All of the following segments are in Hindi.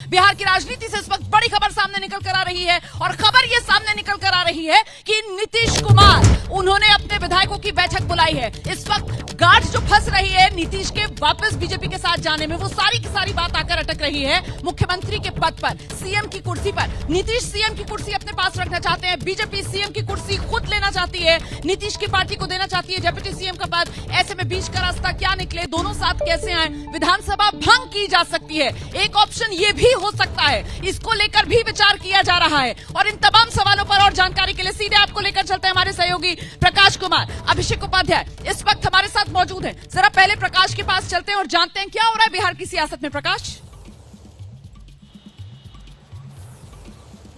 बिहार की राजनीति से इस वक्त बड़ी खबर सामने निकल कर आ रही है और खबर ये सामने निकल कर आ रही है कि नीतीश कुमार उन्होंने अपने विधायकों की बैठक बुलाई है। इस वक्त गांठ जो फंस रही है नीतीश के वापस बीजेपी के साथ जाने में, वो सारी की सारी बात आकर अटक रही है मुख्यमंत्री के पद पर, सीएम की कुर्सी पर। नीतीश सीएम की कुर्सी अपने पास रखना चाहते हैं, बीजेपी सीएम की कुर्सी खुद लेना चाहती है, नीतीश की पार्टी को देना चाहती है डिप्टी सीएम का पद। ऐसे में बीच का रास्ता क्या निकले, दोनों साथ कैसे आए, विधानसभा भंग की जा सकती है, एक ऑप्शन ये भी हो सकता है, इसको लेकर भी विचार किया जा रहा है। और इन तमाम सवालों पर और जानकारी के लिए सीधे आपको लेकर चलते हैं हमारे सहयोगी प्रकाश कुमार। अभिषेक उपाध्याय इस वक्त हमारे साथ मौजूद हैं। जरा पहले प्रकाश के पास चलते हैं और जानते हैं क्या हो रहा है बिहार की सियासत में। प्रकाश,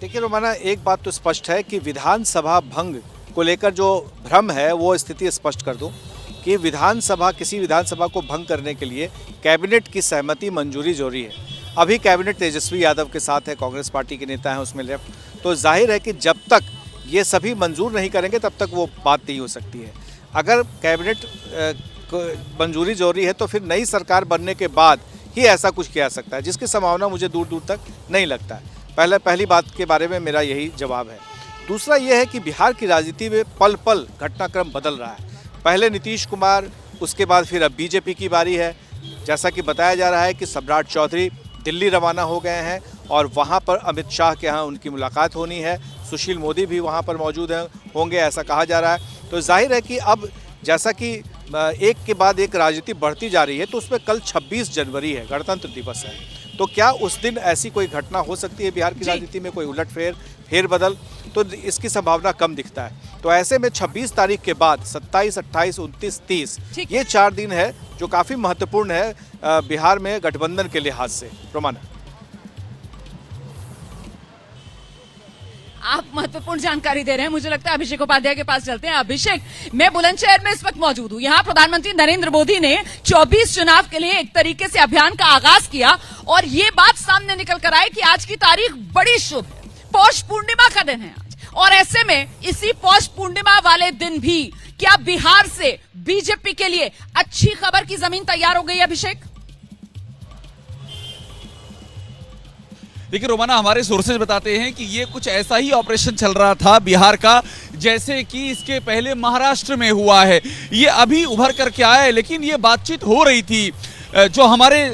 देखिए रोमाना, एक बात तो स्पष्ट है कि विधानसभा भंग को लेकर जो भ्रम है वो स्थिति स्पष्ट कर दूं कि किसी विधानसभा को भंग करने के लिए कैबिनेट की सहमति मंजूरी जरूरी है। अभी कैबिनेट तेजस्वी यादव के साथ है, कांग्रेस पार्टी के नेता हैं उसमें लेफ्ट, तो जाहिर है कि जब तक ये सभी मंजूर नहीं करेंगे तब तक वो बात नहीं हो सकती है। अगर कैबिनेट मंजूरी जरूरी है तो फिर नई सरकार बनने के बाद ही ऐसा कुछ किया जा सकता है, जिसकी संभावना मुझे दूर दूर तक नहीं लगता है। पहली बात के बारे में मेरा यही जवाब है। दूसरा ये है कि बिहार की राजनीति में पल पल घटनाक्रम बदल रहा है। पहले नीतीश कुमार, उसके बाद फिर अब बीजेपी की बारी है। जैसा कि बताया जा रहा है कि सम्राट चौधरी दिल्ली रवाना हो गए हैं और वहां पर अमित शाह के यहाँ उनकी मुलाकात होनी है। सुशील मोदी भी वहां पर मौजूद होंगे ऐसा कहा जा रहा है। तो जाहिर है कि अब जैसा कि एक के बाद एक राजनीति बढ़ती जा रही है, तो उसमें कल 26 जनवरी है, गणतंत्र दिवस है। तो क्या उस दिन ऐसी कोई घटना हो सकती है बिहार की राजनीति में, कोई उलटफेर, फेरबदल? तो इसकी संभावना कम दिखता है। तो ऐसे में 26 तारीख के बाद 27, 28, 29, 30 ये 4 दिन है जो काफ़ी महत्वपूर्ण है बिहार में गठबंधन के लिहाज से। रोमाना, आप महत्वपूर्ण जानकारी दे रहे हैं। मुझे लगता है अभिषेक उपाध्याय के पास चलते हैं। अभिषेक, मैं बुलंदशहर में इस वक्त मौजूद हूं। यहाँ प्रधानमंत्री नरेंद्र मोदी ने 24 चुनाव के लिए एक तरीके से अभियान का आगाज किया और ये बात सामने निकल कर आई कि आज की तारीख बड़ी शुभ है, पौष पूर्णिमा का दिन है आज। और ऐसे में इसी पौष पूर्णिमा वाले दिन भी क्या बिहार से बीजेपी के लिए अच्छी खबर की जमीन तैयार हो गई? अभिषेक, देखिए रोमाना, हमारे सोर्सेज बताते हैं कि ये कुछ ऐसा ही ऑपरेशन चल रहा था बिहार का जैसे कि इसके पहले महाराष्ट्र में हुआ है। ये अभी उभर करके आया है, लेकिन ये बातचीत हो रही थी। जो हमारे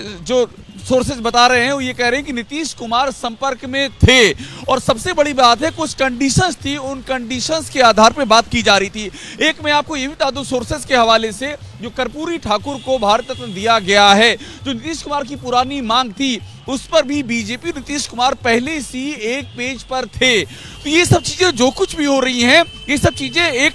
सोर्सेज बता रहे हैं वो ये कह रहे हैं कि नीतीश कुमार संपर्क में थे और सबसे बड़ी बात है कुछ कंडीशंस थी, उन कंडीशंस के आधार पे बात की जा रही थी। एक मैं आपको ये भी बता दूं सोर्सेज के हवाले से, जो कर्पूरी ठाकुर को भारत रत्न दिया गया है, जो नीतीश कुमार की पुरानी मांग थी, उस पर भी बीजेपी नीतीश कुमार पहले से एक पेज पर थे। तो ये सब चीजें जो कुछ भी हो रही हैं, ये सब चीजें एक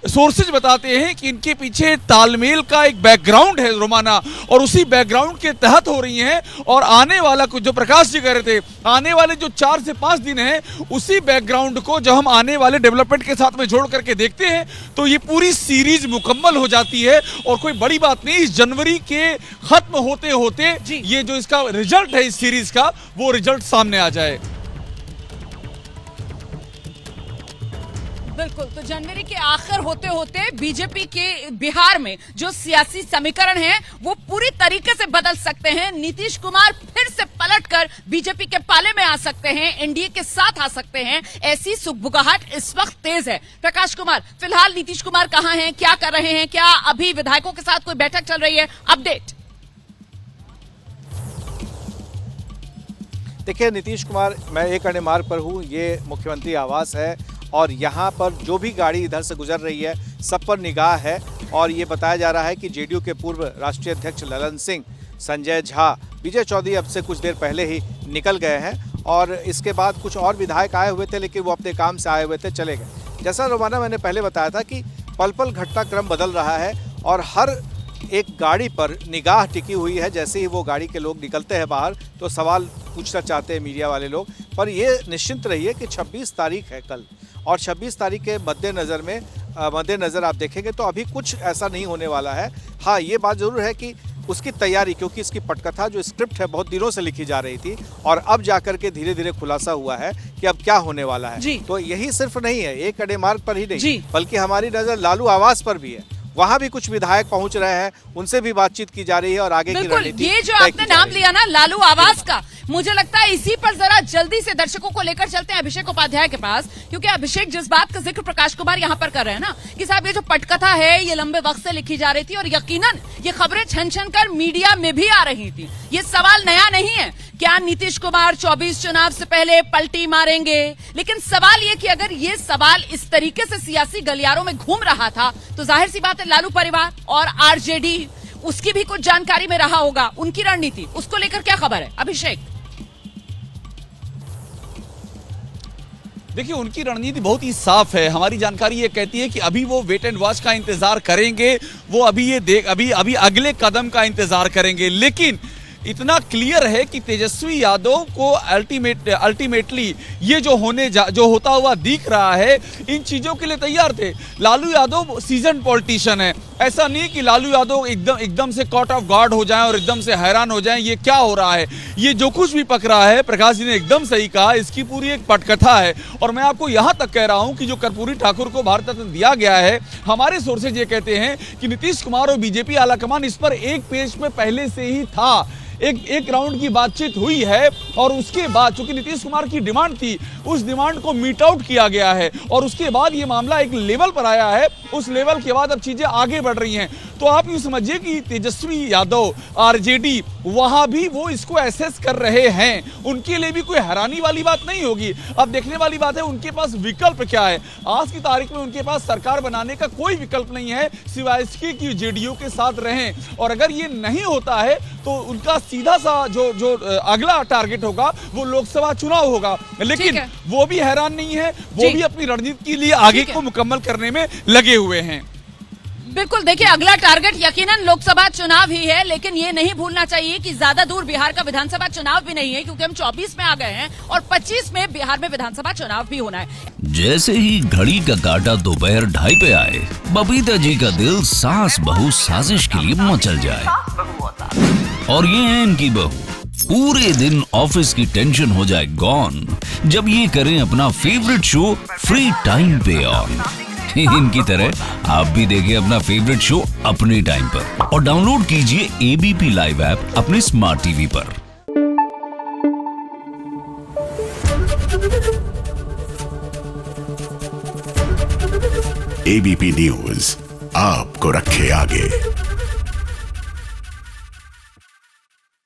सोर्सेज बताते हैं कि इनके पीछे तालमेल का एक बैकग्राउंड है रोमाना, और उसी बैकग्राउंड के तहत हो रही हैं। और आने वाला कुछ जो प्रकाश जी कह रहे थे, आने वाले जो 4 से 5 दिन हैं, उसी बैकग्राउंड को जब हम आने वाले डेवलपमेंट के साथ में जोड़ करके देखते हैं तो ये पूरी सीरीज मुकम्मल हो जाती है। और कोई बड़ी बात नहीं, इस जनवरी के खत्म होते होते ये जो इसका रिजल्ट है इस सीरीज का, वो रिजल्ट सामने आ जाए। बिल्कुल, तो जनवरी के आखिर होते होते बीजेपी के बिहार में जो सियासी समीकरण हैं वो पूरी तरीके से बदल सकते हैं। नीतीश कुमार फिर से पलटकर बीजेपी के पाले में आ सकते हैं, एनडीए के साथ आ सकते हैं, ऐसी सुगबुगाहट इस वक्त तेज है। प्रकाश कुमार, फिलहाल नीतीश कुमार कहां हैं, क्या कर रहे हैं, क्या अभी विधायकों के साथ कोई बैठक चल रही है? अपडेट। देखिए नीतीश कुमार, मैं एक अन्य मार्ग पर हूँ, ये मुख्यमंत्री आवास है और यहाँ पर जो भी गाड़ी इधर से गुजर रही है सब पर निगाह है। और ये बताया जा रहा है कि जेडीयू के पूर्व राष्ट्रीय अध्यक्ष ललन सिंह, संजय झा, विजय चौधरी अब से कुछ देर पहले ही निकल गए हैं और इसके बाद कुछ और विधायक आए हुए थे, लेकिन वो अपने काम से आए हुए थे, चले गए। जैसा रोमाना मैंने पहले बताया था कि पल पल घटनाक्रम बदल रहा है और हर एक गाड़ी पर निगाह टिकी हुई है। जैसे ही वो गाड़ी के लोग निकलते हैं बाहर तो सवाल पूछना चाहते हैं मीडिया वाले लोग। पर ये निश्चिंत रहिए कि 26 तारीख है कल, और 26 तारीख के मद्देनज़र आप देखेंगे तो अभी कुछ ऐसा नहीं होने वाला है। हाँ, ये बात ज़रूर है कि उसकी तैयारी, क्योंकि इसकी पटकथा जो स्क्रिप्ट है बहुत दिनों से लिखी जा रही थी और अब जाकर के धीरे धीरे खुलासा हुआ है कि अब क्या होने वाला है। तो यही सिर्फ नहीं है, एक अड़े मार्ग पर ही नहीं, बल्कि हमारी नज़र लालू आवास पर भी है। वहां भी कुछ विधायक पहुंच रहे हैं, उनसे भी बातचीत की जा रही है और आगे की बिल्कुल, रणनीति ये जो तय आपने की जा नाम रही है। लिया ना लालू आवास का, मुझे लगता है इसी पर जरा जल्दी से दर्शकों को लेकर चलते हैं अभिषेक उपाध्याय के पास, क्योंकि अभिषेक जिस बात का जिक्र प्रकाश कुमार यहाँ पर कर रहे हैं ना कि साहब ये जो पटकथा है ये लंबे वक्त से लिखी जा रही थी और यकीनन ये खबरें छन छन कर मीडिया में भी आ रही थी। ये सवाल नया नहीं है, क्या नीतीश कुमार 24 चुनाव से पहले पलटी मारेंगे, लेकिन सवाल ये कि अगर ये सवाल इस तरीके से सियासी गलियारों में घूम रहा था तो जाहिर सी बात है लालू परिवार और आरजेडी उसकी भी कुछ जानकारी में रहा होगा, उनकी रणनीति उसको लेकर क्या खबर है अभिषेक? देखिए, उनकी रणनीति बहुत ही साफ है। हमारी जानकारी ये कहती है कि अभी वो वेट एंड वॉच का इंतजार करेंगे, वो अभी अगले कदम का इंतजार करेंगे। लेकिन इतना क्लियर है कि तेजस्वी यादव को अल्टीमेटली ये जो होता हुआ दिख रहा है, इन चीजों के लिए तैयार थे। लालू यादव सीजन पॉलिटिशियन है, ऐसा नहीं कि लालू यादव एकदम से कॉट ऑफ गार्ड हो जाएं और एकदम से हैरान हो जाएं ये क्या हो रहा है। ये जो कुछ भी पक रहा है, प्रकाश जी ने एकदम सही कहा, इसकी पूरी एक पटकथा है। और मैं आपको यहां तक कह रहा हूं कि जो कर्पूरी ठाकुर को भारत रत्न दिया गया है, हमारे सोर्सेज ये कहते हैं कि नीतीश कुमार और बीजेपी आलाकमान इस पर एक पेज में पहले से ही था, एक राउंड की बातचीत हुई है और उसके बाद चूंकि नीतीश कुमार की डिमांड थी, उस डिमांड को मीट आउट किया गया है और उसके बाद ये मामला एक लेवल पर आया है। उस लेवल के बाद अब चीजें आगे बढ़ रही हैं। तो आप यूं समझिए कि तेजस्वी यादव आरजेडी वहां भी वो इसको एसेस कर रहे हैं, उनके लिए भी कोई हैरानी वाली बात नहीं होगी। अब देखने वाली बात है उनके पास विकल्प क्या है। आज की तारीख में उनके पास सरकार बनाने का कोई विकल्प नहीं है सिवाय इसके कि जेडीयू के साथ रहें। और अगर ये नहीं होता है तो उनका सीधा सा जो अगला टारगेट होगा वो लोकसभा चुनाव होगा। लेकिन वो भी हैरान नहीं है, वो भी अपनी रणनीति के लिए आगे को मुकम्मल करने में लगे हुए हैं। बिल्कुल, देखिए अगला टारगेट यकीनन लोकसभा चुनाव ही है, लेकिन ये नहीं भूलना चाहिए कि ज्यादा दूर बिहार का विधानसभा चुनाव भी नहीं है, क्योंकि हम 24 में आ गए हैं और 25 में बिहार में विधानसभा चुनाव भी होना है। जैसे ही घड़ी का काटा दोपहर 2:30 पे आए, बबीता जी का दिल सास बहू साजिश के लिए मचल जाए। और ये है इनकी बहू, पूरे दिन ऑफिस की टेंशन हो जाए गॉन जब ये करें अपना फेवरेट शो फ्री टाइम पे ऑन। इनकी तरह आप भी देखिए अपना फेवरेट शो अपने टाइम पर और डाउनलोड कीजिए एबीपी लाइव ऐप अपने स्मार्ट टीवी पर। एबीपी न्यूज आपको रखे आगे।